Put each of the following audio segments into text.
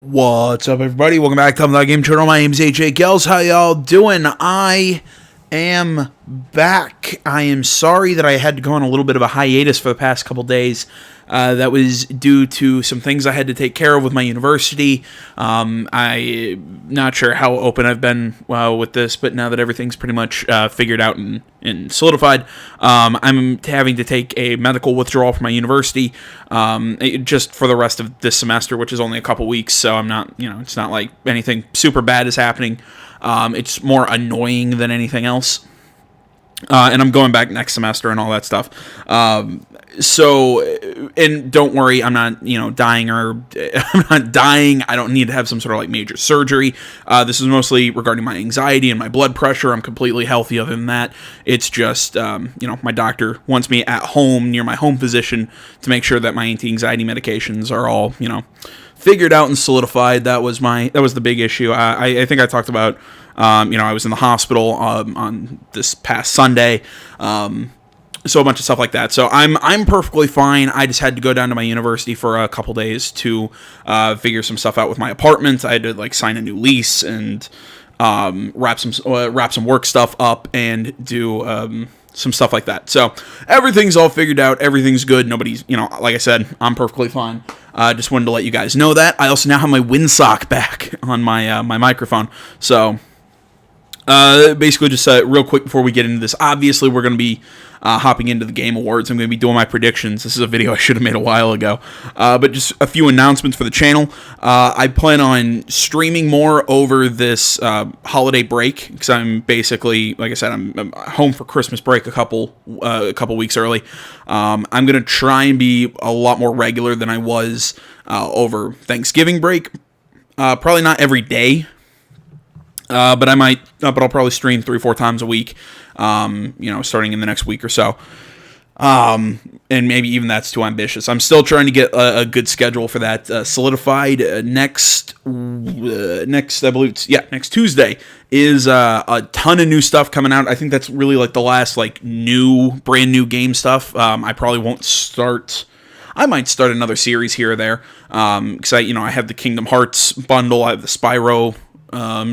What's up, everybody? Welcome back to the Game Channel. My name's AJ Gels. How y'all doing? I am back. I am sorry that I had to go on a little bit of a hiatus for the past couple days. That was due to some things I had to take care of with my university. I'm not sure how open I've been with this, but now that everything's pretty much figured out and solidified, I'm having to take a medical withdrawal from my university just for the rest of this semester, which is only a couple weeks, so I'm not, it's not like anything super bad is happening. It's more annoying than anything else. And I'm going back next semester and all that stuff. And don't worry, I'm not, dying or I'm not dying. I don't need to have some sort of like major surgery. This is mostly regarding my anxiety and my blood pressure. I'm completely healthy other than that. It's just, my doctor wants me at home near my home physician to make sure that my anti-anxiety medications are all, figured out and solidified. That was the big issue. I think I talked about, I was in the hospital on this past Sunday. So a bunch of stuff like that. So I'm perfectly fine. I just had to go down to my university for a couple days to figure some stuff out with my apartment. I had to sign a new lease and wrap some work stuff up and do some stuff like that. So everything's all figured out. Everything's good. Nobody's, like I said, I'm perfectly fine. Just wanted to let you guys know that. I also now have my windsock back on my my microphone. So basically just real quick before we get into this, obviously we're going to be hopping into the Game Awards. I'm going to be doing my predictions. This is a video I should have made a while ago. But just a few announcements for the channel. I plan on streaming more over this holiday break because I'm basically, like I said, I'm home for Christmas break a couple weeks early. I'm going to try and be a lot more regular than I was over Thanksgiving break. Probably not every day. But I'll probably stream 3-4 times a week, starting in the next week or so. And maybe even that's too ambitious. I'm still trying to get a good schedule for that solidified. Next, I believe next Tuesday is a ton of new stuff coming out. I think that's really like the last brand new game stuff. I probably won't start. I might start another series here or there. Because I have the Kingdom Hearts bundle. I have the Spyro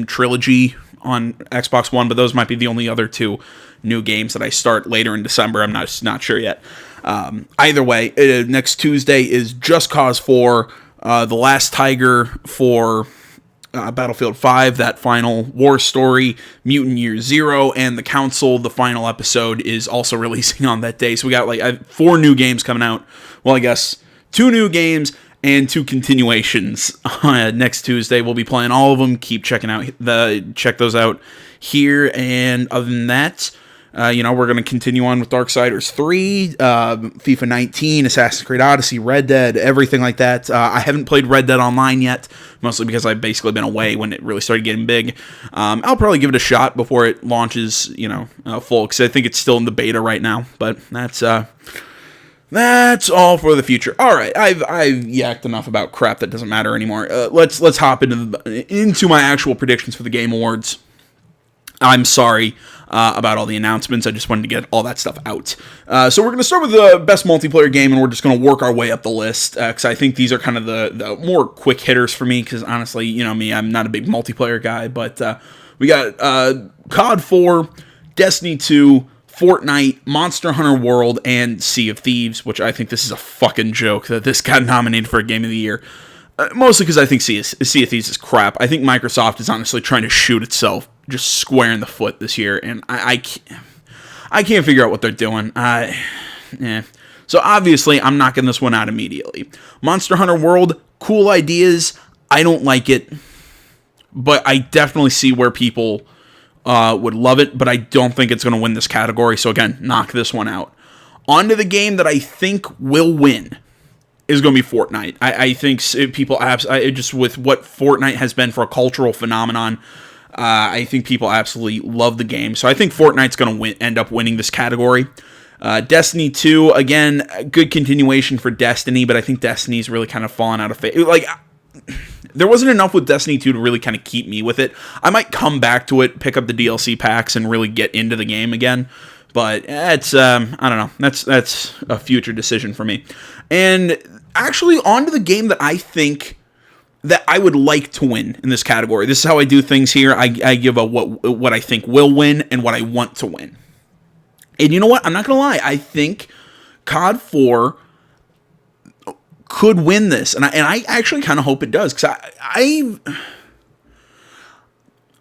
trilogy on Xbox One, but those might be the only other two new games that I start later in December. I'm not sure yet. Either way, next Tuesday is Just Cause 4, The Last Tiger for Battlefield 5, that final war story, Mutant Year Zero, and The Council, the final episode, is also releasing on that day. So we got 4 new games coming out. Well, I guess 2 new games and 2 continuations next Tuesday. We'll be playing all of them. Keep check those out here. And other than that, we're going to continue on with Darksiders 3, FIFA 19, Assassin's Creed Odyssey, Red Dead, everything like that. I haven't played Red Dead Online yet, mostly because I've basically been away when it really started getting big. I'll probably give it a shot before it launches, full, because I think it's still in the beta right now. But that's all for the future. All right, I've yacked enough about crap that doesn't matter anymore. Let's hop into my actual predictions for the Game Awards. I'm sorry about all the announcements. I just wanted to get all that stuff out. So we're going to start with the best multiplayer game, and we're just going to work our way up the list, because I think these are kind of the more quick hitters for me, because honestly, me, I'm not a big multiplayer guy, but we got COD 4, Destiny 2, Fortnite, Monster Hunter World, and Sea of Thieves, which I think this is a fucking joke that this got nominated for a Game of the Year. Mostly because I think Sea of Thieves is crap. I think Microsoft is honestly trying to shoot itself just square in the foot this year, and I can't figure out what they're doing. So obviously, I'm knocking this one out immediately. Monster Hunter World, cool ideas. I don't like it, but I definitely see where people would love it, but I don't think it's going to win this category. So again, knock this one out. On to the game that I think will win is going to be Fortnite. I think people just with what Fortnite has been for a cultural phenomenon, I think people absolutely love the game. So I think Fortnite's going to end up winning this category. Destiny 2, again, good continuation for Destiny, but I think Destiny's really kind of fallen out of favor. There wasn't enough with Destiny 2 to really kind of keep me with it. I might come back to it, pick up the DLC packs, and really get into the game again. But it's, I don't know. That's a future decision for me. And actually, on to the game that I think that I would like to win in this category. This is how I do things here. I give a what I think will win and what I want to win. And you know what? I'm not going to lie. I think COD 4 could win this. And I actually kind of hope it does. Because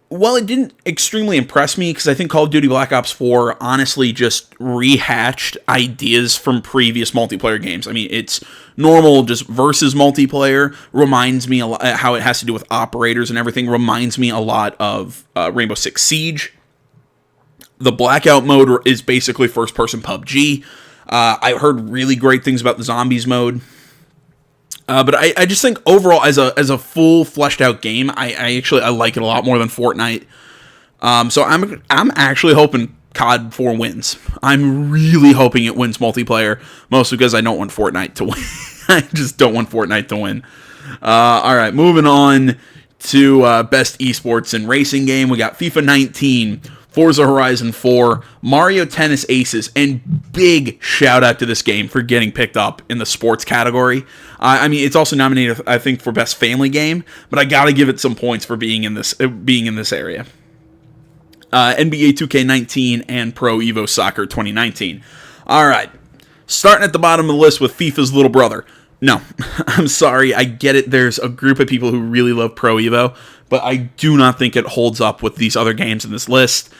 well, it didn't extremely impress me because I think Call of Duty Black Ops 4 honestly just rehashed ideas from previous multiplayer games. I mean, it's normal just versus multiplayer. Reminds me a lot how it has to do with operators and everything. Reminds me a lot of Rainbow Six Siege. The Blackout mode is basically first-person PUBG. I heard really great things about the Zombies mode. But I just think overall, as a full fleshed out game, I like it a lot more than Fortnite. So I'm actually hoping COD 4 wins. I'm really hoping it wins multiplayer, mostly because I don't want Fortnite to win. I just don't want Fortnite to win. All right, moving on to best esports and racing game. We got FIFA 19. Forza Horizon 4, Mario Tennis Aces, and big shout out to this game for getting picked up in the sports category. I mean, it's also nominated, I think, for best family game, but I gotta give it some points for being in this area. NBA 2K19 and Pro Evo Soccer 2019. All right, starting at the bottom of the list with FIFA's little brother. No, I'm sorry. I get it. There's a group of people who really love Pro Evo, but I do not think it holds up with these other games in this list.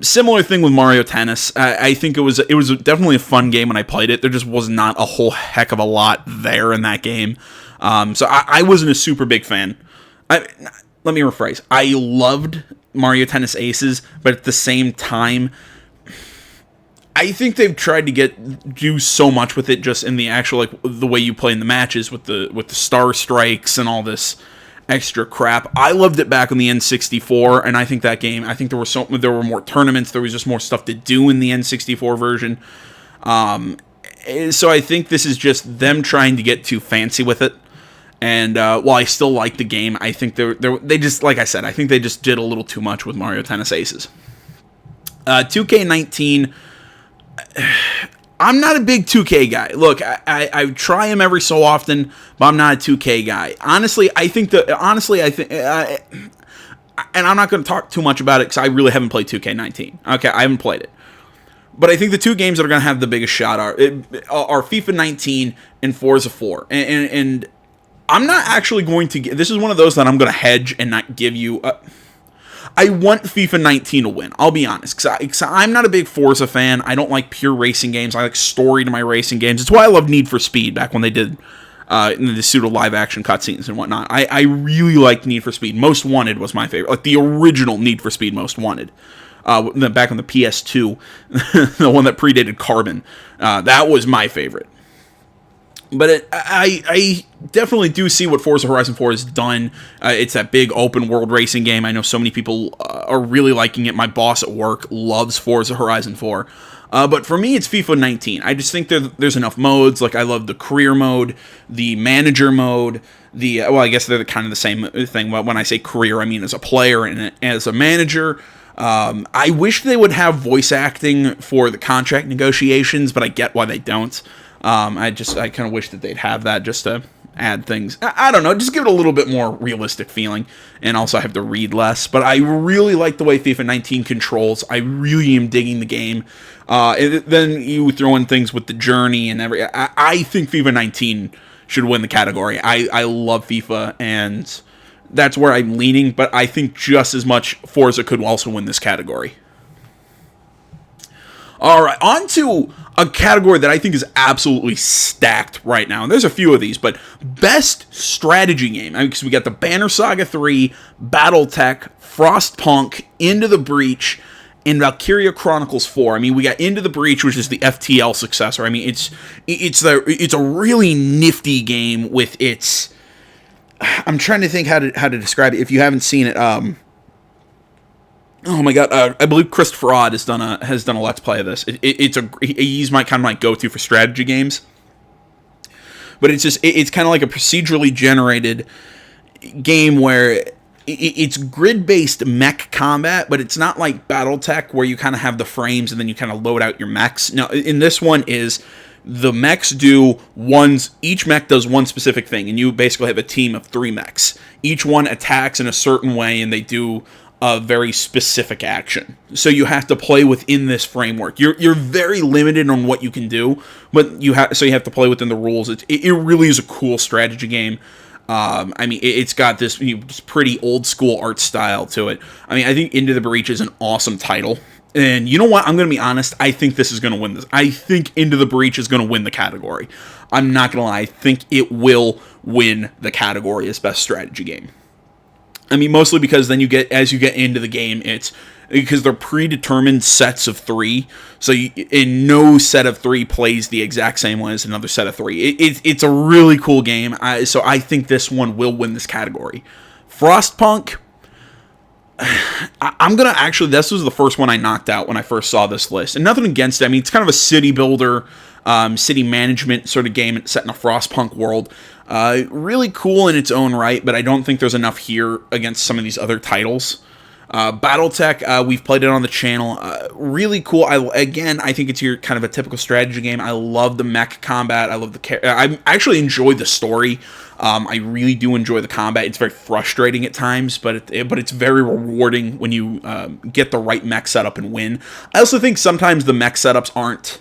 Similar thing with Mario Tennis. I think it was definitely a fun game when I played it. There just was not a whole heck of a lot there in that game. So I wasn't a super big fan. Let me rephrase. I loved Mario Tennis Aces, but at the same time, I think they've tried to do so much with it just in the actual, the way you play in the matches with the star strikes and all this extra crap. I loved it back on the N64, and I think that game, there were more tournaments, there was just more stuff to do in the N64 version. So I think this is just them trying to get too fancy with it. And while I still like the game, I think they just, like I said, I think they just did a little too much with Mario Tennis Aces. 2K19, I'm not a big 2K guy. Look, I try him every so often, but I'm not a 2K guy. Honestly, I think, and I'm not going to talk too much about it because I really haven't played 2K19. Okay, I haven't played it. But I think the two games that are going to have the biggest shot are FIFA 19 and Forza 4. And I'm not actually going to this is one of those that I'm going to hedge and not give you. I want FIFA 19 to win. I'll be honest, because I'm not a big Forza fan. I don't like pure racing games. I like story to my racing games. It's why I love Need for Speed back when they did the pseudo live action cutscenes and whatnot. I really liked Need for Speed. Most Wanted was my favorite, like the original Need for Speed Most Wanted. Back on the PS2, the one that predated Carbon. That was my favorite. But I definitely do see what Forza Horizon 4 has done. It's that big open world racing game. I know so many people are really liking it. My boss at work loves Forza Horizon 4. But for me, it's FIFA 19. I just think there's enough modes. Like, I love the career mode, the manager mode, well, I guess they're kind of the same thing. When I say career, I mean as a player and as a manager. I wish they would have voice acting for the contract negotiations, but I get why they don't. I kind of wish that they'd have that just to add things. I don't know, just give it a little bit more realistic feeling, and also have to read less. But I really like the way FIFA 19 controls. I really am digging the game. Then you throw in things with the journey and I think FIFA 19 should win the category. I love FIFA, and that's where I'm leaning, but I think just as much Forza could also win this category. All right, on to a category that I think is absolutely stacked right now. And there's a few of these, but best strategy game. Because we got the Banner Saga 3, BattleTech, Frostpunk, Into the Breach, and Valkyria Chronicles 4. I mean, we got Into the Breach, which is the FTL successor. I mean, it's a really nifty game with its. I'm trying to think how to describe it. If you haven't seen it, oh my god! I believe Christopher Odd has done a Let's Play of this. He's my kind of my go-to for strategy games. But it's kind of like a procedurally generated game where it's grid-based mech combat, but it's not like BattleTech where you kind of have the frames and then you kind of load out your mechs. No, in this one is The mechs each mech does one specific thing, and you basically have a team of 3 mechs. Each one attacks in a certain way, and they do a very specific action. So you have to play within this framework. You're very limited on what you can do, but you have to play within the rules. It really is a cool strategy game. I mean, it's got this pretty old school art style to it. I mean, I think Into the Breach is an awesome title. And you know what? I'm going to be honest. I think this is going to win this. I think Into the Breach is going to win the category. I'm not going to lie. I think it will win the category as best strategy game. I mean, mostly because then as you get into the game, it's because they're predetermined sets of 3. So in no set of 3 plays the exact same way as another set of 3. It's a really cool game. So I think this one will win this category. Frostpunk. I'm going to actually, this was the first one I knocked out when I first saw this list. And nothing against it. I mean, it's kind of a city builder, city management sort of game set in a Frostpunk world. Really cool in its own right, but I don't think there's enough here against some of these other titles. Battletech, we've played it on the channel. Really cool. I think it's your kind of a typical strategy game. I love the mech combat. I love I actually enjoy the story. I really do enjoy the combat. It's very frustrating at times, but it's very rewarding when you get the right mech setup and win. I also think sometimes the mech setups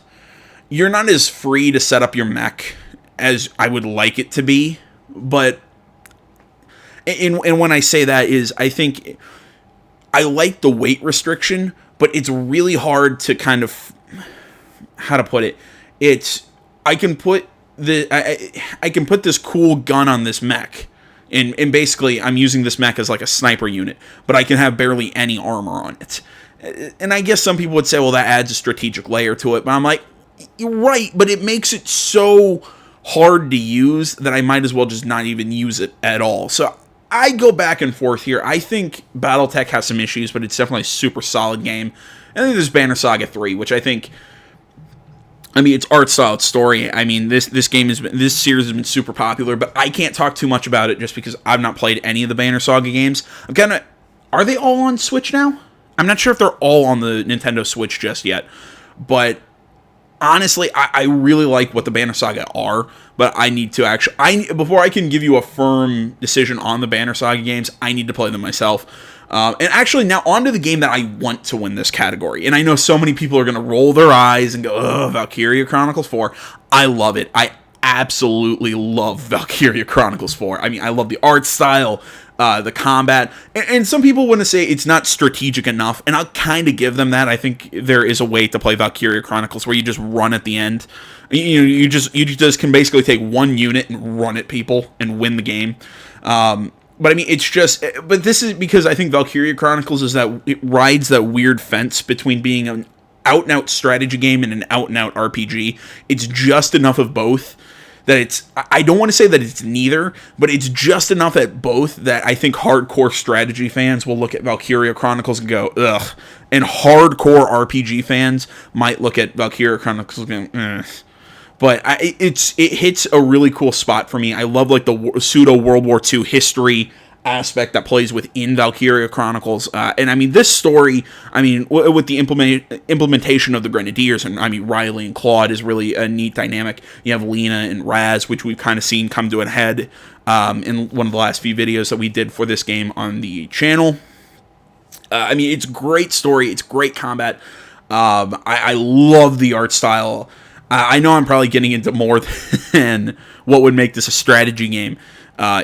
you're not as free to set up your mech as I would like it to be, but and when I say that is, I think I like the weight restriction, but it's really hard to kind of, how to put it, I can put this cool gun on this mech, and basically I'm using this mech as like a sniper unit, but I can have barely any armor on it. And I guess some people would say, well, that adds a strategic layer to it, but I'm like, you're right, but it makes it so hard to use that I might as well just not even use it at all. So I go back and forth here. I think Battletech has some issues, but it's definitely a super solid game. And then there's Banner Saga 3, which it's art style, it's story. I mean, this series has been super popular, but I can't talk too much about it just because I've not played any of the Banner Saga games. Are they all on Switch now? I'm not sure if they're all on the Nintendo Switch just yet, but honestly, I really like what the Banner Saga are, but I need to before I can give you a firm decision on the Banner Saga games, I need to play them myself. And actually, now on to the game that I want to win this category. And I know so many people are going to roll their eyes and go, oh, Valkyria Chronicles 4. I love it. I absolutely love Valkyria Chronicles 4. I mean, I love the art style, the combat, and some people want to say it's not strategic enough, and I'll kind of give them that. I think there is a way to play Valkyria Chronicles where you just run at the end. You just can basically take one unit and run at people and win the game. But I mean, but this is because I think Valkyria Chronicles it rides that weird fence between being an out-and-out strategy game and an out-and-out RPG. It's just enough of both that I don't want to say that it's neither, but it's just enough at both that I think hardcore strategy fans will look at Valkyria Chronicles and go, ugh. And hardcore RPG fans might look at Valkyria Chronicles and go, ugh. But it hits a really cool spot for me. I love like the pseudo World War II history aspect that plays within Valkyria Chronicles. And I mean, this story, I mean, with the implementation of the Grenadiers, and I mean, Riley and Claude is really a neat dynamic. You have Lena and Raz, which we've kind of seen come to a head in one of the last few videos that we did for this game on the channel. I mean, it's great story. It's great combat. I love the art style. I know I'm probably getting into more than what would make this a strategy game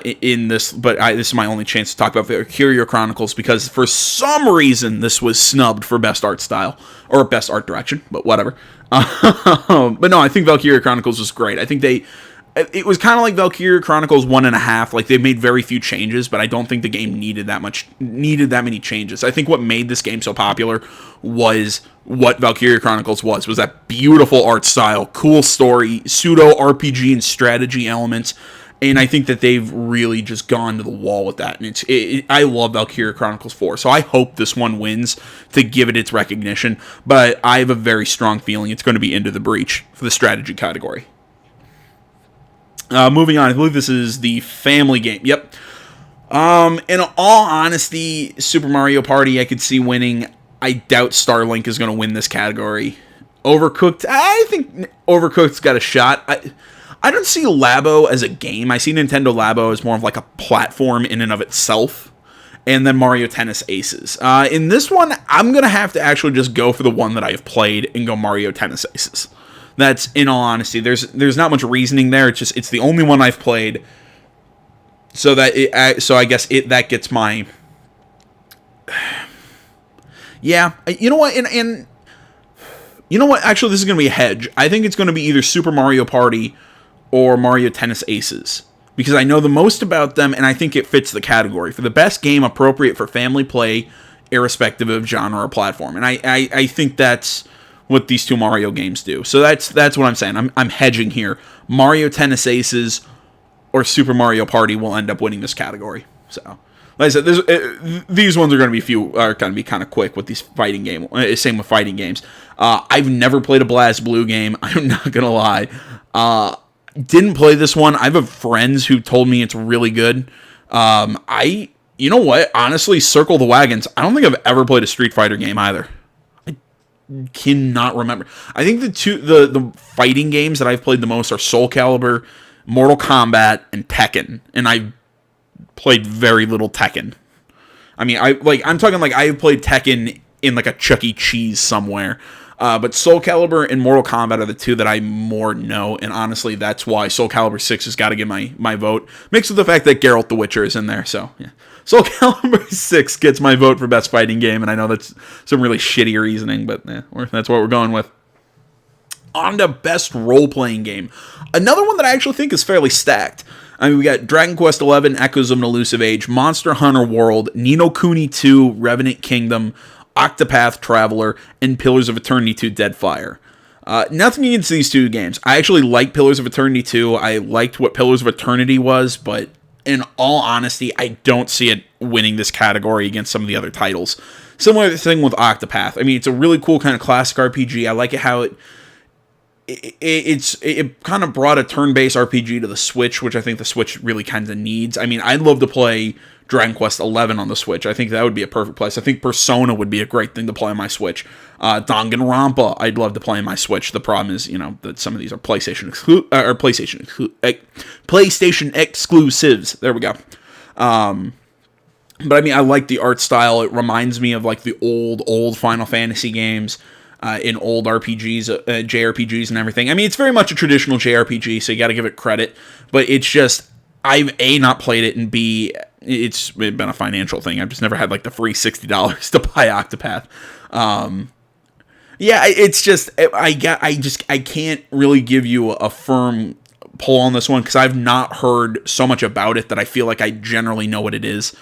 in this, but this is my only chance to talk about Valkyria Chronicles because for some reason this was snubbed for best art style or best art direction, but whatever. But no, I think Valkyria Chronicles was great. I think it was kind of like Valkyria Chronicles 1.5. Like they made very few changes, but I don't think the game needed that many changes. I think what made this game so popular was what Valkyria Chronicles was that beautiful art style, cool story, pseudo RPG and strategy elements, and I think that they've really just gone to the wall with that. And I love Valkyria Chronicles 4, so I hope this one wins to give it its recognition. But I have a very strong feeling it's going to be Into the Breach for the strategy category. Moving on, I believe this is the family game. Yep. In all honesty, Super Mario Party I could see winning. I doubt Starlink is going to win this category Overcooked, I think Overcooked's got a shot. I don't see Labo as a game. I see Nintendo Labo as more of like a platform in and of itself. And then Mario Tennis Aces. In this one, I'm going to have to actually just go for the one that I've played and go Mario Tennis Aces. That's, in all honesty, there's not much reasoning there. It's the only one I've played. So I guess that gets my... Yeah, you know what, and you know what, actually this is going to be a hedge. I think it's going to be either Super Mario Party or Mario Tennis Aces, because I know the most about them, and I think it fits the category for the best game appropriate for family play, irrespective of genre or platform. And I think that's what these two Mario games do. So that's what I'm saying. I'm hedging here. Mario Tennis Aces or Super Mario Party will end up winning this category. So, like I said, these ones are going to be kind of quick with these fighting games. Same with fighting games. I've never played a Blast Blue game. I'm not going to lie. Didn't play this one. I have friends who told me it's really good. You know what? Honestly, circle the wagons. I don't think I've ever played a Street Fighter game either. I cannot remember. I think the fighting games that I've played the most are Soul Calibur, Mortal Kombat, and Tekken. And I've played very little Tekken. I mean, I'm talking like I've played Tekken in like a Chuck E. Cheese somewhere. But Soul Calibur and Mortal Kombat are the two that I more know, and honestly, that's why Soul Calibur 6 has got to get my vote. Mixed with the fact that Geralt the Witcher is in there, so yeah. Soul Calibur 6 gets my vote for best fighting game, and I know that's some really shitty reasoning, but yeah, that's what we're going with. On to best role-playing game. Another one that I actually think is fairly stacked. I mean, we got Dragon Quest XI, Echoes of an Elusive Age, Monster Hunter World, Ni no Kuni 2, Revenant Kingdom, Octopath Traveler, and Pillars of Eternity 2 Deadfire. Nothing against these two games. I actually like Pillars of Eternity 2. I liked what Pillars of Eternity was, but in all honesty, I don't see it winning this category against some of the other titles. Similar thing with Octopath. I mean, it's a really cool kind of classic RPG. I like it how it kind of brought a turn-based RPG to the Switch, which I think the Switch really kind of needs. I mean, I'd love to play Dragon Quest XI on the Switch. I think that would be a perfect place. I think Persona would be a great thing to play on my Switch. Danganronpa, I'd love to play on my Switch. The problem is, that some of these are PlayStation exclusives. There we go. But I mean, I like the art style. It reminds me of like the old Final Fantasy games. In old RPGs, JRPGs and everything. I mean, it's very much a traditional JRPG, so you got to give it credit. But it's just, I've A, not played it, and B, it's been a financial thing. I've just never had like the free $60 to buy Octopath. Yeah, it's just, I can't really give you a firm pull on this one because I've not heard so much about it that I feel like I generally know what it is.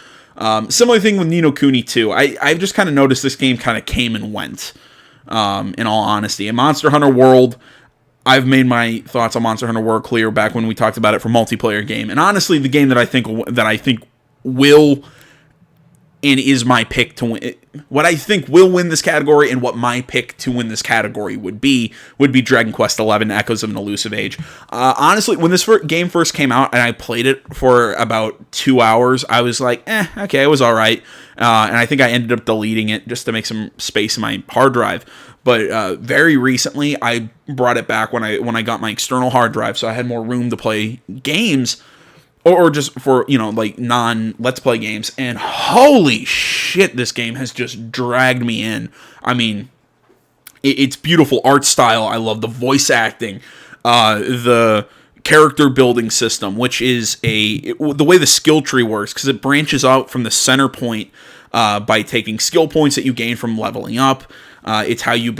Similar thing with Ni no Kuni 2. I've just kind of noticed this game kind of came and went. In all honesty. In Monster Hunter World, I've made my thoughts on Monster Hunter World clear back when we talked about it for multiplayer game. And honestly, the game that I think will and is my pick to win, what I think will win this category and what my pick to win this category would be Dragon Quest XI, Echoes of an Elusive Age. Honestly, when this game first came out and I played it for about 2 hours, I was like, okay, it was all right. And I think I ended up deleting it just to make some space in my hard drive. But very recently, I brought it back when I got my external hard drive, so I had more room to play games. Or just for, like non-Let's Play games. And holy shit, this game has just dragged me in. I mean, it's beautiful art style. I love the voice acting. The character building system, which is the way the skill tree works, because it branches out from the center point by taking skill points that you gain from leveling up. It's how you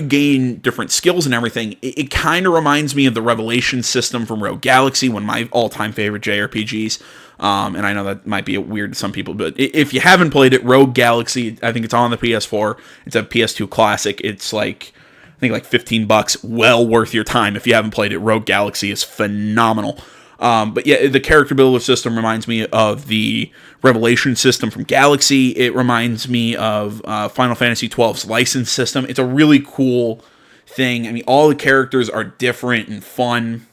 gain different skills and everything. It kind of reminds me of the Revelation system from Rogue Galaxy, one of my all-time favorite JRPGs. And I know that might be weird to some people, but if you haven't played it, Rogue Galaxy, I think it's on the PS4. It's a PS2 classic. It's like $15. Well worth your time if you haven't played it. Rogue Galaxy is phenomenal. But yeah, the character builder system reminds me of the Revelation system from Galaxy. It reminds me of Final Fantasy XII's license system. It's a really cool thing. I mean, all the characters are different and fun.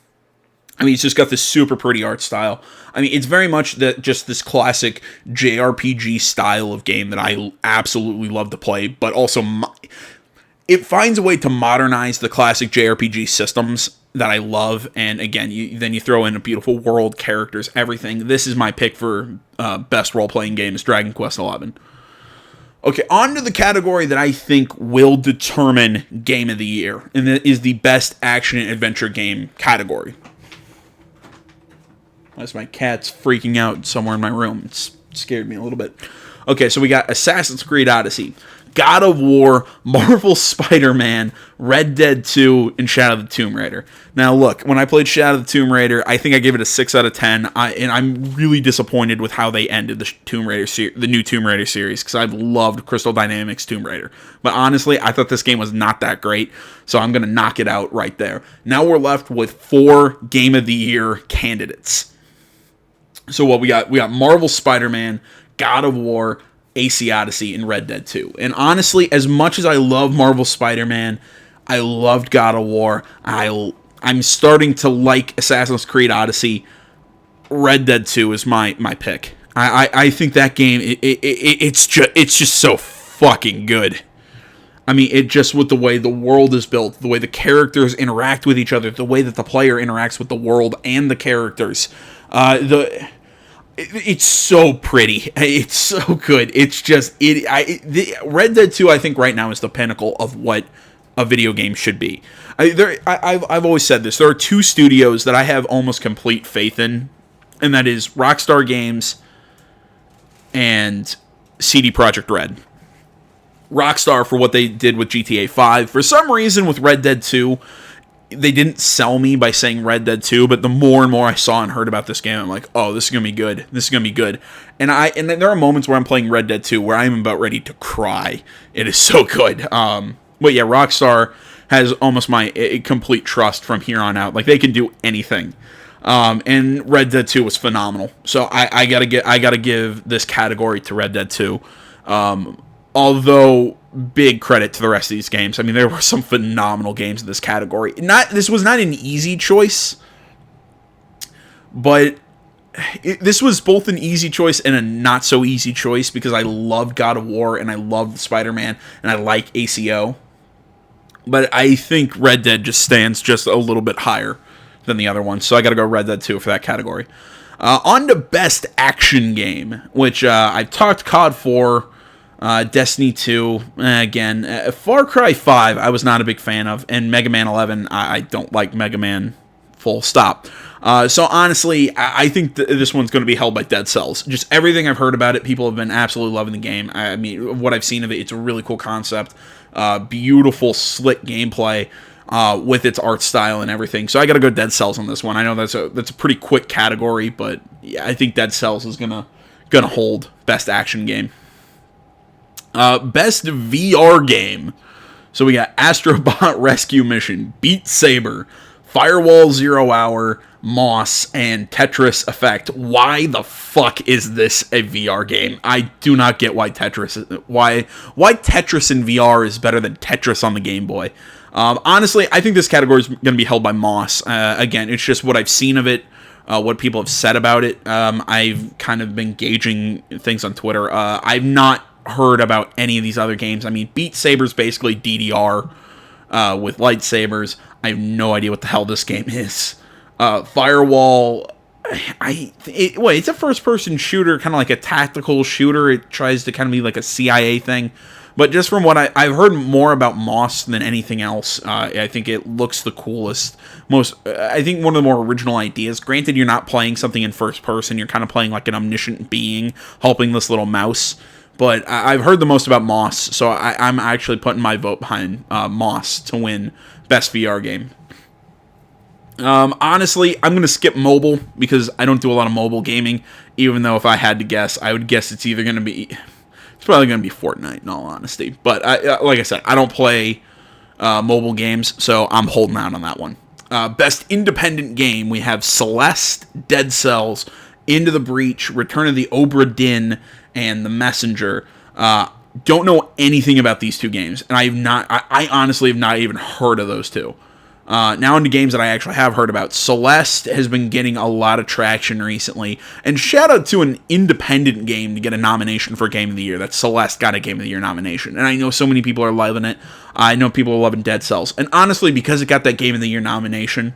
I mean, it's just got this super pretty art style. I mean, it's very much just this classic JRPG style of game that I absolutely love to play, but also it finds a way to modernize the classic JRPG systems that I love. And again, then you throw in a beautiful world, characters, everything. This is my pick for best role-playing game is Dragon Quest XI. Okay, on to the category that I think will determine Game of the Year, and that is the best action-adventure game category. As my cat's freaking out somewhere in my room. It's scared me a little bit. Okay, so we got Assassin's Creed Odyssey, God of War, Marvel Spider-Man, Red Dead 2, and Shadow of the Tomb Raider. Now, look, when I played Shadow of the Tomb Raider, I think I gave it a 6 out of 10, and I'm really disappointed with how they ended the new Tomb Raider series, because I've loved Crystal Dynamics' Tomb Raider. But honestly, I thought this game was not that great, so I'm going to knock it out right there. Now we're left with 4 Game of the Year candidates. So what we got Marvel Spider-Man, God of War, AC Odyssey, and Red Dead 2. And honestly, as much as I love Marvel Spider-Man, I loved God of War, I'm starting to like Assassin's Creed Odyssey. Red Dead 2 is my pick. I think that game, it's just so fucking good. I mean, it just, with the way the world is built, the way the characters interact with each other, the way that the player interacts with the world and the characters, it's so pretty. It's so good. It's just Red Dead 2, I think right now is the pinnacle of what a video game should be. I've always said this. There are 2 studios that I have almost complete faith in, and that is Rockstar Games and CD Projekt Red. Rockstar for what they did with GTA 5. For some reason with Red Dead 2, they didn't sell me by saying Red Dead 2, but the more and more I saw and heard about this game, I'm like, oh, this is going to be good. This is going to be good. And then there are moments where I'm playing Red Dead 2 where I'm about ready to cry. It is so good. But yeah, Rockstar has almost my complete trust from here on out. Like, they can do anything. And Red Dead 2 was phenomenal. So I gotta give this category to Red Dead 2. Although, big credit to the rest of these games. I mean, there were some phenomenal games in this category. This was not an easy choice, but this was both an easy choice and a not so easy choice, because I loved God of War and I loved Spider-Man and I like ACO. But I think Red Dead just stands just a little bit higher than the other ones, so I gotta go Red Dead 2 for that category. On to Best Action Game, which I've talked COD 4, Destiny 2, again, Far Cry 5 I was not a big fan of, and Mega Man 11, I don't like Mega Man, full stop. So honestly, I think this one's going to be held by Dead Cells. Just everything I've heard about it, people have been absolutely loving the game. I mean, what I've seen of it, it's a really cool concept, beautiful, slick gameplay, with its art style and everything. So I got to go Dead Cells on this one. I know that's a pretty quick category, but yeah, I think Dead Cells is gonna hold Best Action Game. Best VR game. So we got Astrobot Rescue Mission, Beat Saber, Firewall Zero Hour, Moss, and Tetris Effect. Why the fuck is this a VR game? I do not get why Tetris in VR is better than Tetris on the Game Boy. Honestly, I think this category is going to be held by Moss. Again, it's just what I've seen of it, what people have said about it. I've kind of been gauging things on Twitter. I've not heard about any of these other games. I mean, Beat Saber's basically DDR with lightsabers. I have no idea what the hell this game is. Firewall, it's a first-person shooter, kind of like a tactical shooter. It tries to kind of be like a CIA thing. But just from what I've heard more about Moss than anything else, I think it looks the coolest. I think one of the more original ideas. Granted, you're not playing something in first person. You're kind of playing like an omniscient being helping this little mouse. But I've heard the most about Moss, so I'm actually putting my vote behind Moss to win Best VR Game. Honestly, I'm going to skip mobile because I don't do a lot of mobile gaming, even though if I had to guess, I would guess it's either going to be... It's probably going to be Fortnite, in all honesty. But like I said, I don't play mobile games, so I'm holding out on that one. Best independent game, we have Celeste, Dead Cells, Into the Breach, Return of the Obra Dinn, and The Messenger. Don't know anything about these two games, and I honestly have not even heard of those two. Now into games that I actually have heard about. Celeste has been getting a lot of traction recently, and shout out to an independent game to get a nomination for Game of the Year. That Celeste got a Game of the Year nomination, and I know so many people are loving it. I know people are loving Dead Cells, and honestly, because it got that Game of the Year nomination,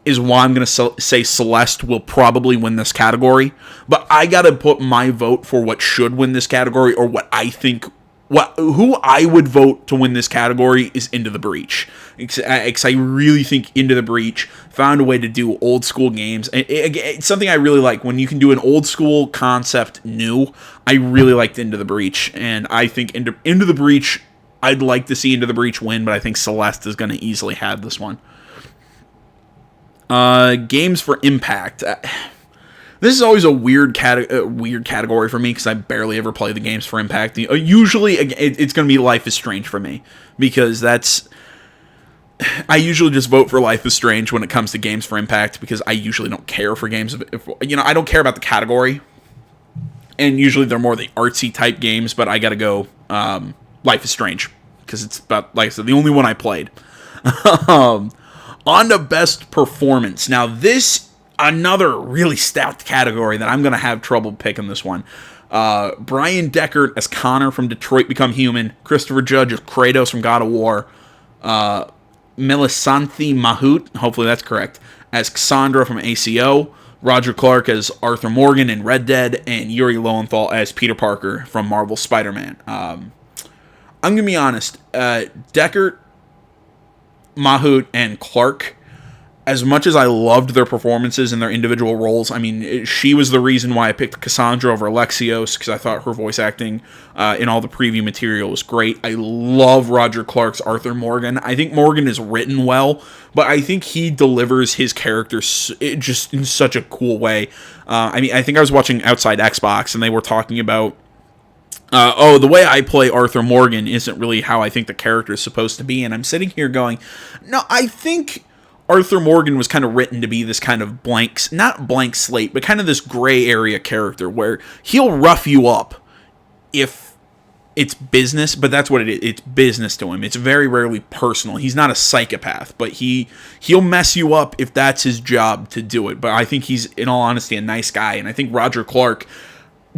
is why I'm going to say Celeste will probably win this category. But I got to put my vote for what should win this category, or what I think, who I would vote to win this category is Into the Breach. Because I really think Into the Breach found a way to do old school games. It's something I really like. When you can do an old school concept new, I really liked Into the Breach. And I think Into the Breach, I'd like to see Into the Breach win, but I think Celeste is going to easily have this one. Games for Impact. This is always a weird category for me because I barely ever play the games for Impact. Usually, it's going to be Life is Strange for me because I usually just vote for Life is Strange when it comes to games for Impact because I usually don't care for games. I don't care about the category, and usually they're more the artsy type games. But I got to go Life is Strange because it's about, like I said, the only one I played. On to Best Performance. Now, another really stout category that I'm going to have trouble picking this one. Brian Deckard as Connor from Detroit Become Human. Christopher Judge as Kratos from God of War. Milisanthi Mahut, hopefully that's correct, as Cassandra from ACO. Roger Clark as Arthur Morgan in Red Dead. And Yuri Lowenthal as Peter Parker from Marvel Spider-Man. I'm going to be honest. Deckard, Mahut, and Clark, as much as I loved their performances and their individual roles, I mean, she was the reason why I picked Cassandra over Alexios, because I thought her voice acting in all the preview material was great. I love Roger Clark's Arthur Morgan. I think Morgan is written well, but I think he delivers his character just in such a cool way. I think I was watching Outside Xbox, and they were talking about the way I play Arthur Morgan isn't really how I think the character is supposed to be. And I'm sitting here going, no, I think Arthur Morgan was kind of written to be this kind of not blank slate, but kind of this gray area character where he'll rough you up if it's business, but that's what it is. It's business to him. It's very rarely personal. He's not a psychopath, but he'll mess you up if that's his job to do it. But I think he's, in all honesty, a nice guy. And I think Roger Clark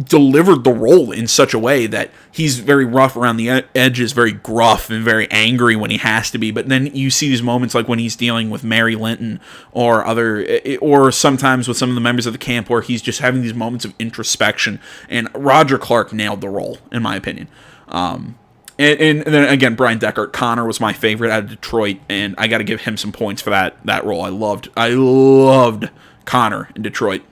delivered the role in such a way that he's very rough around the edges, very gruff and very angry when he has to be. But then you see these moments like when he's dealing with Mary Linton or sometimes with some of the members of the camp where he's just having these moments of introspection. And Roger Clark nailed the role, in my opinion. And then again, Brian Deckard, Connor was my favorite out of Detroit, and I got to give him some points for that role. I loved Connor in Detroit.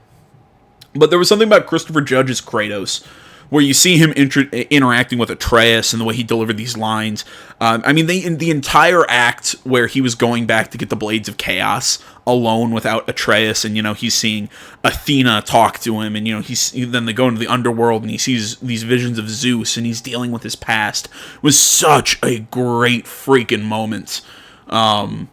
But there was something about Christopher Judge's Kratos where you see him interacting with Atreus and the way he delivered these lines. The entire act where he was going back to get the Blades of Chaos alone without Atreus, and he's seeing Athena talk to him, and then they go into the underworld and he sees these visions of Zeus and he's dealing with his past, was such a great freaking moment. I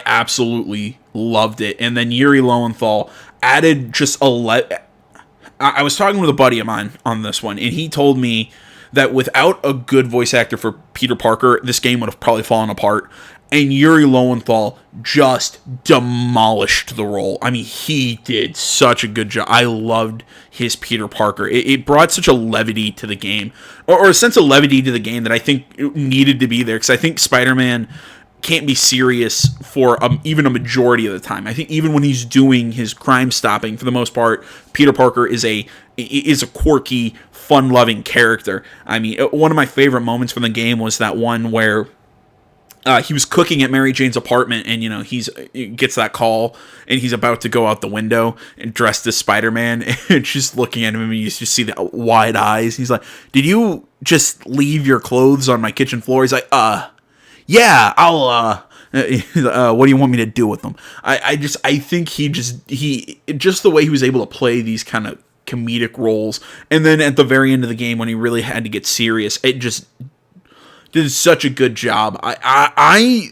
absolutely loved it. And then Yuri Lowenthal added just I was talking with a buddy of mine on this one, and he told me that without a good voice actor for Peter Parker, this game would have probably fallen apart. And Yuri Lowenthal just demolished the role. I mean, he did such a good job. I loved his Peter Parker. It brought such a levity to the game, or a sense of levity to the game that I think needed to be there, because I think Spider-Man can't be serious for even a majority of the time. I think even when he's doing his crime stopping, for the most part, Peter Parker is a quirky, fun-loving character. I mean, one of my favorite moments from the game was that one where he was cooking at Mary Jane's apartment, and he gets that call, and he's about to go out the window and dressed as Spider-Man, and she's looking at him, and you just see the wide eyes. He's like, "Did you just leave your clothes on my kitchen floor?" He's like, yeah, I'll, what do you want me to do with them? I think he just the way he was able to play these kind of comedic roles, and then at the very end of the game when he really had to get serious, it just did such a good job. I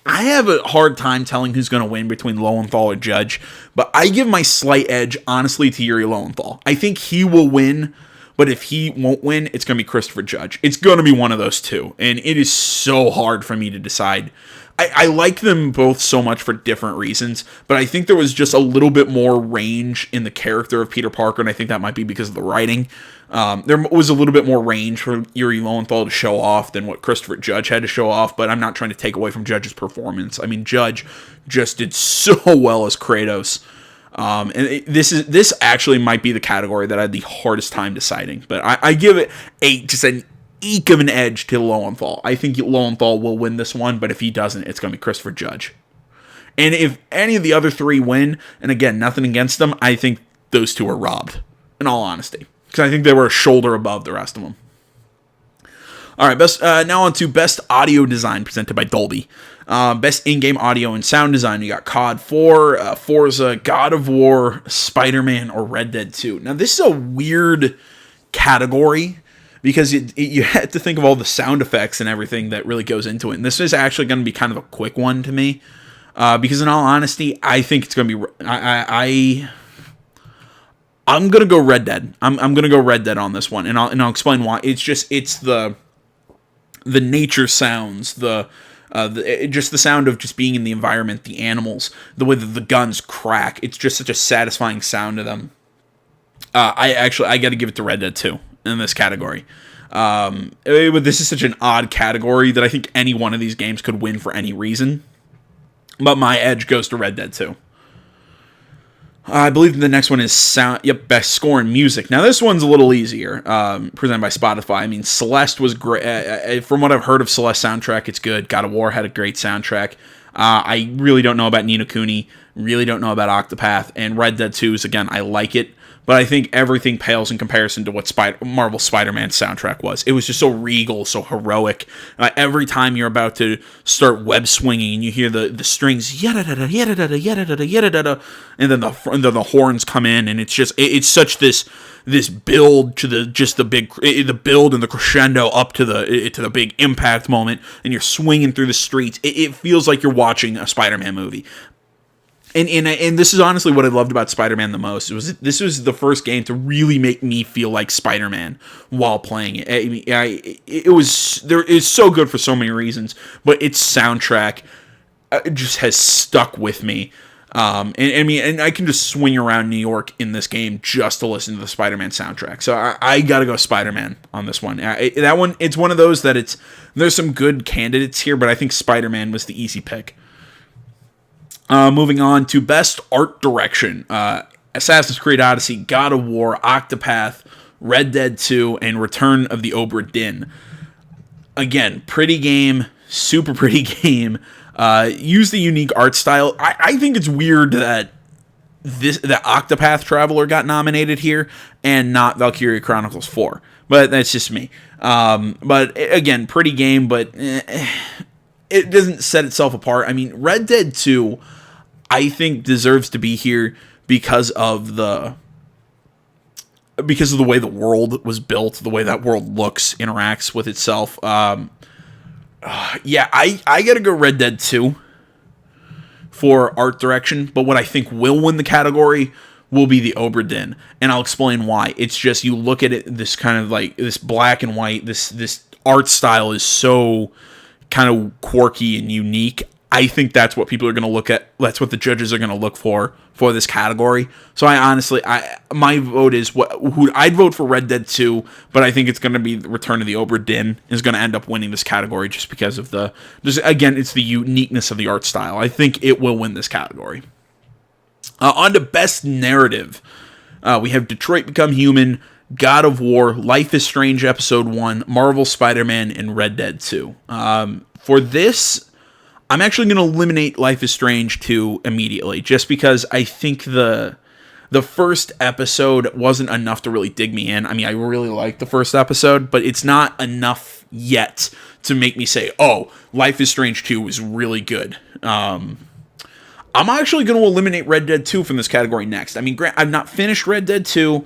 have a hard time telling who's going to win between Lowenthal or Judge, but I give my slight edge, honestly, to Yuri Lowenthal. I think he will win. But if he won't win, it's going to be Christopher Judge. It's going to be one of those two. And it is so hard for me to decide. I like them both so much for different reasons, but I think there was just a little bit more range in the character of Peter Parker, and I think that might be because of the writing. There was a little bit more range for Yuri Lowenthal to show off than what Christopher Judge had to show off, but I'm not trying to take away from Judge's performance. I mean, Judge just did so well as Kratos. This actually might be the category that I had the hardest time deciding, but I give it just an eke of an edge to Lowenthal. I think Lowenthal will win this one, but if he doesn't, it's going to be Christopher Judge. And if any of the other three win, and again, nothing against them, I think those two are robbed, in all honesty, because I think they were a shoulder above the rest of them. All right, now on to Best Audio Design presented by Dolby. Best in-game audio and sound design, you got COD 4, Forza, God of War, Spider-Man, or Red Dead 2. Now, this is a weird category, because you have to think of all the sound effects and everything that really goes into it. And this is actually going to be kind of a quick one to me. Because in all honesty, I think it's going to be... I'm going to go Red Dead. I'm going to go Red Dead on this one. And I'll explain why. It's the nature sounds, just the sound of just being in the environment, the animals, the way that the guns crack. It's just such a satisfying sound to them. I got to give it to Red Dead 2. In this category. This is such an odd category that I think any one of these games could win for any reason. But my edge goes to Red Dead 2. I believe the next one is Best Score and Music. Now this one's a little easier, presented by Spotify. I mean, Celeste was great. From what I've heard of Celeste soundtrack, it's good. God of War had a great soundtrack. I really don't know about Ni no Kuni, really don't know about Octopath, and Red Dead 2 is, again, I like it. But I think everything pales in comparison to what Marvel's Spider-Man soundtrack was. It was just so regal, so heroic. Every time you're about to start web swinging and you hear the strings, yada-da-da, yada-da-da, yada-da-da, yada-da-da, and then the horns come in, and it's such this build to the build and the crescendo up to the big impact moment, and you're swinging through the streets. It feels like you're watching a Spider-Man movie. And this is honestly what I loved about Spider-Man the most. This was the first game to really make me feel like Spider-Man while playing it. It was so good for so many reasons, but its soundtrack just has stuck with me. And I can just swing around New York in this game just to listen to the Spider-Man soundtrack. So I gotta go Spider-Man on this one. That one, it's one of those that there's some good candidates here, but I think Spider-Man was the easy pick. Moving on to Best Art Direction. Assassin's Creed Odyssey, God of War, Octopath, Red Dead 2, and Return of the Obra Dinn. Again, pretty game, super pretty game. Use the unique art style. I think it's weird that the Octopath Traveler got nominated here and not Valkyria Chronicles 4. But that's just me. But again, pretty game, but it doesn't set itself apart. I mean, Red Dead 2, I think, deserves to be here because of the way the world was built, the way that world looks, interacts with itself. I gotta go Red Dead 2 for art direction, but what I think will win the category will be the Obra Dinn, and I'll explain why. It's just, you look at it, this kind of like this black and white, this art style is so kind of quirky and unique. I think that's what people are going to look at. That's what the judges are going to look for this category. So my vote is I'd vote for Red Dead 2, but I think it's going to be Return of the Obra Dinn is going to end up winning this category just because of it's the uniqueness of the art style. I think it will win this category. On to Best Narrative. We have Detroit Become Human, God of War, Life is Strange Episode 1, Marvel Spider-Man, and Red Dead 2. For this, I'm actually going to eliminate Life is Strange 2 immediately, just because I think the first episode wasn't enough to really dig me in. I mean, I really liked the first episode, but it's not enough yet to make me say, oh, Life is Strange 2 is really good. I'm actually going to eliminate Red Dead 2 from this category next. I mean, I've not finished Red Dead 2.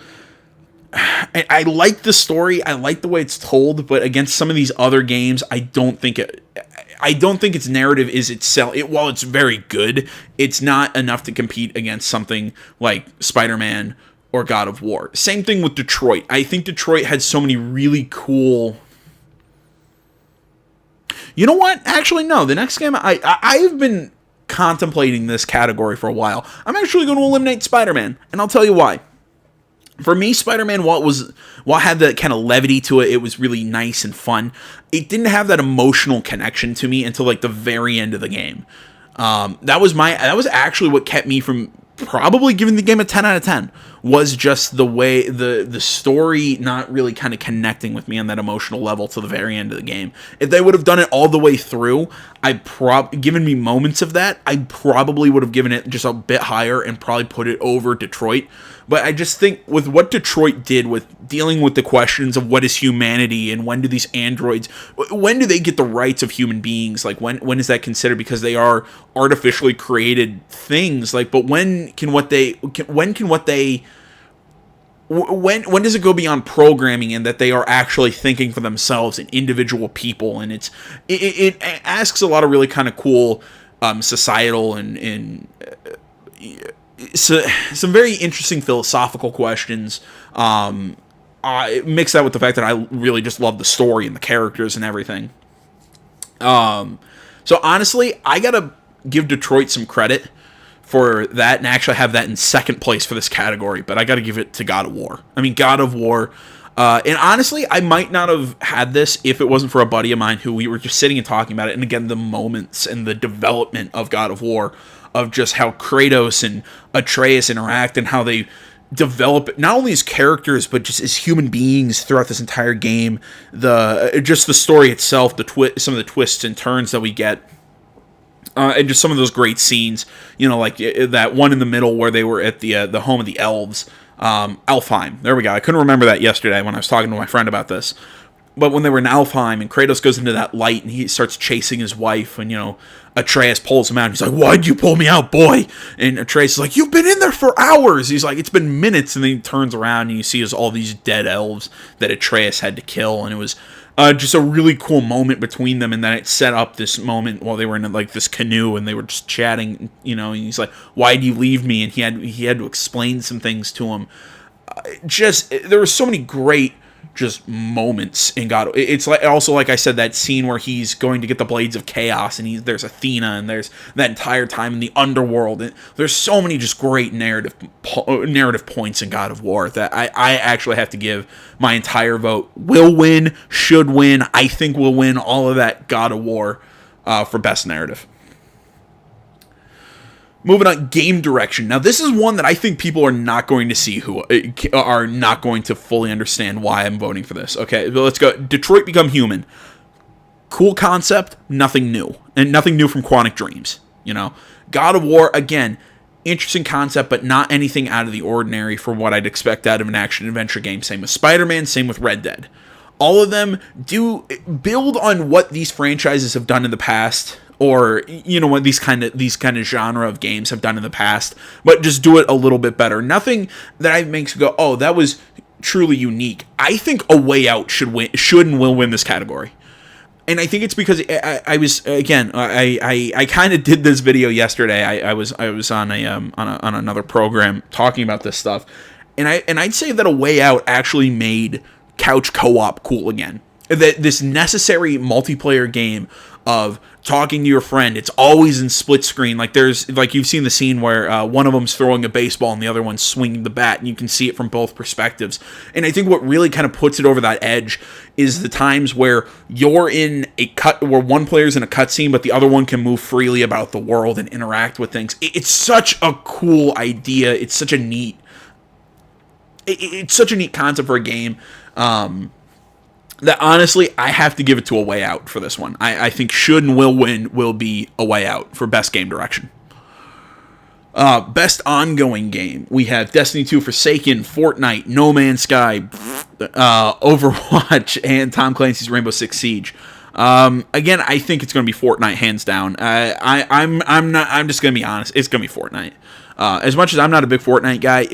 I like the story. I like the way it's told, but against some of these other games, I don't think its narrative is itself. While it's very good, it's not enough to compete against something like Spider-Man or God of War. Same thing with Detroit. I think Detroit had so many really cool. You know what? Actually, no. The next game, I've been contemplating this category for a while. I'm actually going to eliminate Spider-Man, and I'll tell you why. For me, Spider-Man, while it had that kind of levity to it, it was really nice and fun. It didn't have that emotional connection to me until like the very end of the game. That was actually what kept me from probably giving the game a 10 out of 10. Was just the way the story not really kind of connecting with me on that emotional level to the very end of the game. If they would have done it all the way through, given me moments of that, I probably would have given it just a bit higher and probably put it over Detroit. But I just think with what Detroit did with dealing with the questions of what is humanity and when do these androids, when do they get the rights of human beings? Like when is that considered? Because they are artificially created things. Like, but when does it go beyond programming and that they are actually thinking for themselves and individual people? And it asks a lot of really kind of cool societal and so, some very interesting philosophical questions. I mix that with the fact that I really just love the story and the characters and everything. So honestly, I gotta give Detroit some credit for that and actually have that in second place for this category, but I gotta give it to God of War. I mean, God of War. And honestly, I might not have had this if it wasn't for a buddy of mine who we were just sitting and talking about it. And again, the moments and the development of God of War, of just how Kratos and Atreus interact and how they develop not only as characters but just as human beings throughout this entire game. Just the story itself, some of the twists and turns that we get, and just some of those great scenes. You know, like that one in the middle where they were at the home of the elves, Alfheim. There we go. I couldn't remember that yesterday when I was talking to my friend about this. But when they were in Alfheim and Kratos goes into that light and he starts chasing his wife and, you know, Atreus pulls him out and he's like, "Why'd you pull me out, boy?" And Atreus is like, "You've been in there for hours." He's like, "It's been minutes." And then he turns around and you see all these dead elves that Atreus had to kill. And it was just a really cool moment between them. And then it set up this moment while they were in like this canoe and they were just chatting, you know, and he's like, "Why'd you leave me?" And he had to explain some things to him. There were so many great just moments in God. It's like also, like I said, that scene where he's going to get the blades of chaos and there's Athena and there's that entire time in the underworld, and there's so many just great narrative points in God of War that I actually have to give my entire vote. Will win, should win, I think will win all of that God of War for best narrative. Moving on, game direction. Now, this is one that I think people are not going to see who are not going to fully understand why I'm voting for this. Okay, let's go. Detroit Become Human. Cool concept, nothing new. And nothing new from Quantic Dreams. You know, God of War, again, interesting concept, but not anything out of the ordinary for what I'd expect out of an action-adventure game. Same with Spider-Man, same with Red Dead. All of them do build on what these franchises have done in the past, or, you know, what these kind of genre of games have done in the past, but just do it a little bit better. Nothing that makes you go, "Oh, that was truly unique." I think A Way Out should and will win this category. And I think it's because I kind of did this video yesterday. I was on another program talking about this stuff, and I'd say that A Way Out actually made couch co-op cool again. That this necessary multiplayer game of talking to your friend, it's always in split screen. Like you've seen the scene where one of them's throwing a baseball and the other one's swinging the bat, and you can see it from both perspectives. And I think what really kind of puts it over that edge is the times where you're in where one player's in a cutscene, but the other one can move freely about the world and interact with things. It's such a cool idea. It's such a neat concept for a game. That honestly, I have to give it to A Way Out for this one. I think should and will win will be A Way Out for best game direction. Best ongoing game. We have Destiny 2, Forsaken, Fortnite, No Man's Sky, Overwatch, and Tom Clancy's Rainbow Six Siege. Again, I think it's going to be Fortnite hands down. I'm just going to be honest. It's going to be Fortnite. As much as I'm not a big Fortnite guy,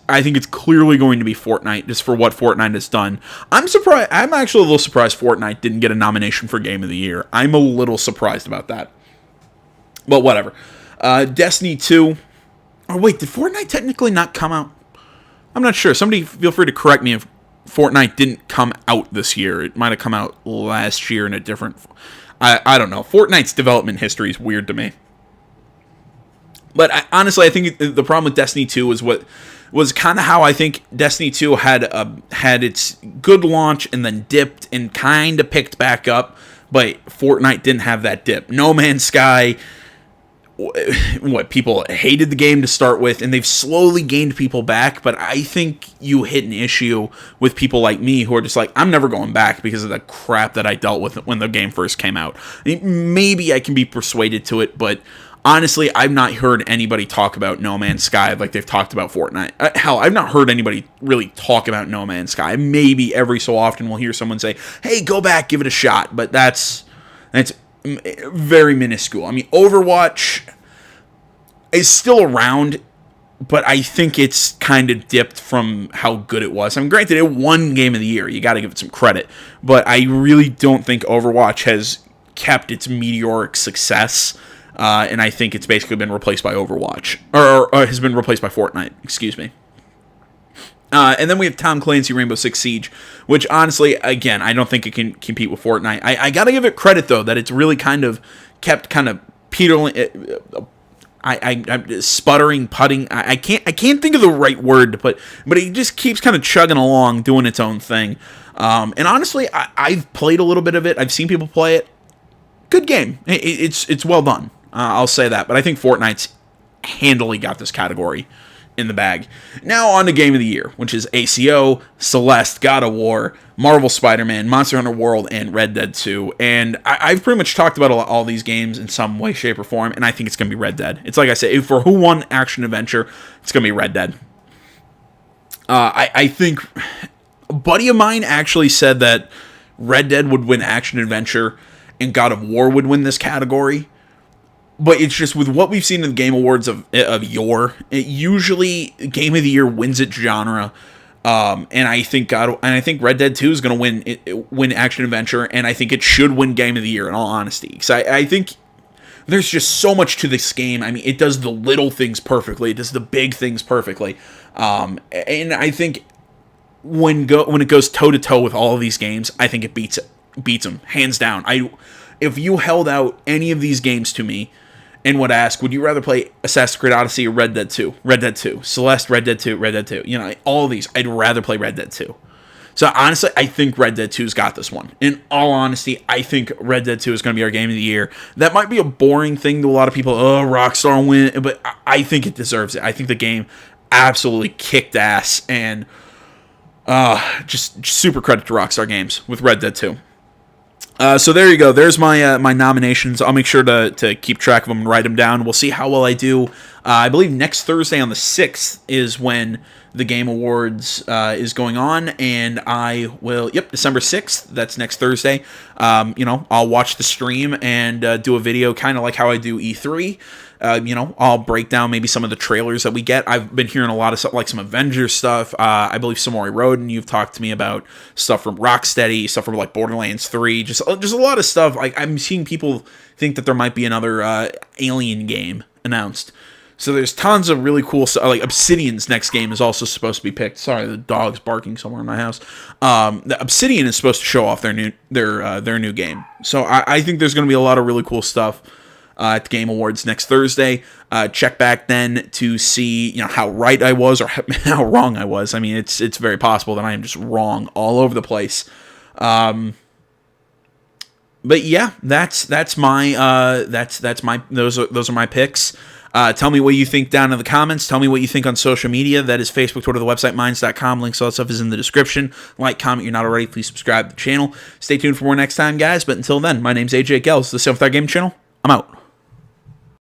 I think it's clearly going to be Fortnite just for what Fortnite has done. I'm actually a little surprised Fortnite didn't get a nomination for Game of the Year. I'm a little surprised about that. But whatever. Destiny 2. Oh, wait, did Fortnite technically not come out? I'm not sure. Somebody feel free to correct me if Fortnite didn't come out this year. It might have come out last year in a different... I don't know. Fortnite's development history is weird to me. But honestly, I think the problem with Destiny 2 was kind of how I think Destiny 2 had its good launch and then dipped and kind of picked back up, but Fortnite didn't have that dip. No Man's Sky, people hated the game to start with, and they've slowly gained people back, but I think you hit an issue with people like me who are just like, I'm never going back because of the crap that I dealt with when the game first came out. Maybe I can be persuaded to it, but honestly, I've not heard anybody talk about No Man's Sky like they've talked about Fortnite. Hell, I've not heard anybody really talk about No Man's Sky. Maybe every so often we'll hear someone say, hey, go back, give it a shot, but that's very minuscule. I mean, Overwatch is still around, but I think it's kind of dipped from how good it was. I mean, granted, it won Game of the Year. You got to give it some credit, but I really don't think Overwatch has kept its meteoric success. And I think it's basically been replaced by Overwatch, or has been replaced by Fortnite, excuse me. And then we have Tom Clancy Rainbow Six Siege, which honestly, again, I don't think it can compete with Fortnite. I gotta give it credit, though, that it's really kind of kept kind of petering, I'm sputtering, putting, I can't think of the right word to put, but it just keeps kind of chugging along, doing its own thing. And honestly, I've played a little bit of it, I've seen people play it. Good game. It's well done. I'll say that. But I think Fortnite's handily got this category in the bag. Now on to Game of the Year, which is ACO, Celeste, God of War, Marvel Spider-Man, Monster Hunter World, and Red Dead 2. And I've pretty much talked about all these games in some way, shape, or form, and I think it's going to be Red Dead. It's like I said, for who won Action Adventure, it's going to be Red Dead. I think a buddy of mine actually said that Red Dead would win Action Adventure and God of War would win this category. But it's just with what we've seen in the Game Awards of yore, usually Game of the Year wins its genre. And I think Red Dead 2 is going to win Action Adventure, and I think it should win Game of the Year in all honesty. Because I think there's just so much to this game. I mean, it does the little things perfectly, it does the big things perfectly. And I think when it goes toe to toe with all of these games, I think it beats them hands down. If you held out any of these games to me and would ask, would you rather play Assassin's Creed Odyssey or Red Dead 2? Red Dead 2. Celeste, Red Dead 2, Red Dead 2. You know, all of these, I'd rather play Red Dead 2. So honestly, I think Red Dead 2's got this one. In all honesty, I think Red Dead 2 is going to be our game of the year. That might be a boring thing to a lot of people. Oh, Rockstar win, but I think it deserves it. I think the game absolutely kicked ass, and just super credit to Rockstar Games with Red Dead 2. So there you go. There's my nominations. I'll make sure to keep track of them and write them down. We'll see how well I do. I believe next Thursday on the 6th is when the Game Awards is going on, and I will, December 6th, that's next Thursday. I'll watch the stream and do a video kind of like how I do E3. I'll break down maybe some of the trailers that we get. I've been hearing a lot of stuff, like some Avengers stuff. I believe Samori Roden, you've talked to me about stuff from Rocksteady, stuff from like Borderlands 3, just a lot of stuff. Like, I'm seeing people think that there might be another Alien game announced. So there's tons of really cool stuff. Like Obsidian's next game is also supposed to be picked. Sorry, the dog's barking somewhere in my house. The Obsidian is supposed to show off their new game. So I think there's going to be a lot of really cool stuff at the Game Awards next Thursday. Check back then to see how right I was or how wrong I was. I mean, it's very possible that I am just wrong all over the place. But yeah, those are my picks. Tell me what you think down in the comments. Tell me what you think on social media. That is Facebook, Twitter, the website, minds.com. Links, all that stuff is in the description. Like, comment, you're not already. Please subscribe to the channel. Stay tuned for more next time, guys. But until then, my name's AJ Gels. The Self-Thought Game Channel. I'm out.